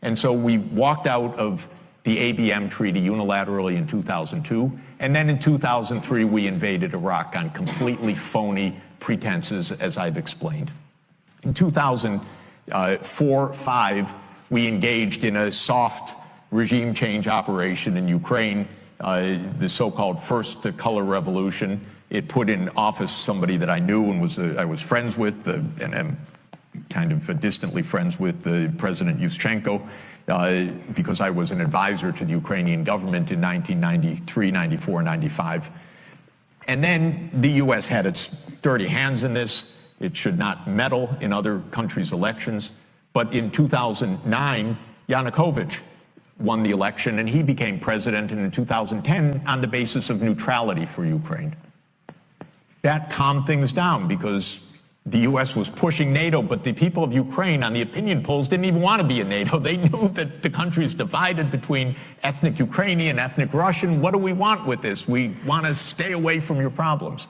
And so we walked out of the ABM treaty unilaterally in 2002, and then in 2003 we invaded Iraq on completely phony pretenses, as I've explained. In 2004-05, we engaged in a soft regime change operation in Ukraine, the so-called First Color Revolution. It put in office somebody that I knew and I was friends with, and I'm kind of distantly friends with President Yushchenko, because I was an advisor to the Ukrainian government in 1993, 94, 95. And then the U.S. had its dirty hands in this. It should not meddle in other countries' elections. But in 2009, Yanukovych won the election, and he became president, and in 2010, on the basis of neutrality for Ukraine. That calmed things down because the U.S. was pushing NATO, but the people of Ukraine on the opinion polls didn't even want to be in NATO. They knew that the country is divided between ethnic Ukrainian, ethnic Russian. What do we want with this? We want to stay away from your problems.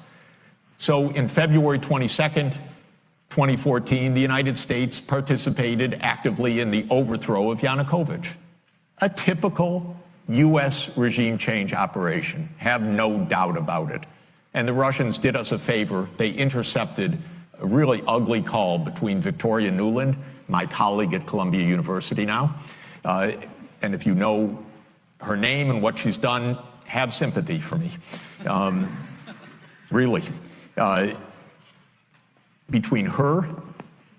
So in February 22nd, 2014, the United States participated actively in the overthrow of Yanukovych. A typical U.S. regime change operation, have no doubt about it. And the Russians did us a favor. They intercepted a really ugly call between Victoria Nuland, my colleague at Columbia University now, and if you know her name and what she's done, have sympathy for me. Really. Between her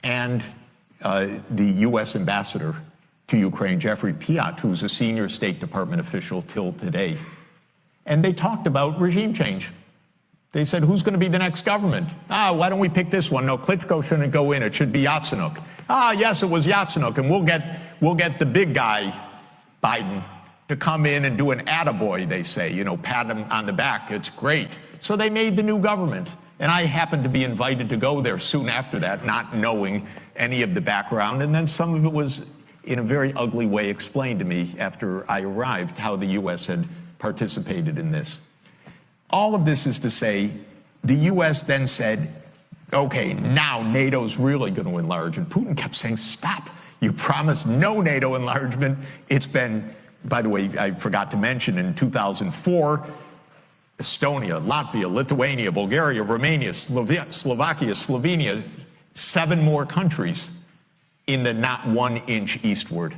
and the U.S. ambassador to Ukraine, Jeffrey Piat, who's a senior State Department official till today, and they talked about regime change. They said, who's going to be the next government? Why don't we pick this one? No, Klitschko shouldn't go in. It should be Yatsenyuk. Yes, it was Yatsenyuk, and we'll get the big guy, Biden, to come in and do an attaboy, they say, pat him on the back. It's great. So they made the new government. And I happened to be invited to go there soon after that, not knowing any of the background. And then some of it was in a very ugly way explained to me after I arrived, how the U.S. had participated in this. All of this is to say, the U.S. then said, okay, now NATO's really going to enlarge. And Putin kept saying, stop, you promised no NATO enlargement. It's been, by the way, I forgot to mention, in 2004, Estonia, Latvia, Lithuania, Bulgaria, Romania, Slovakia, Slovenia, 7 more countries in the not 1 inch eastward.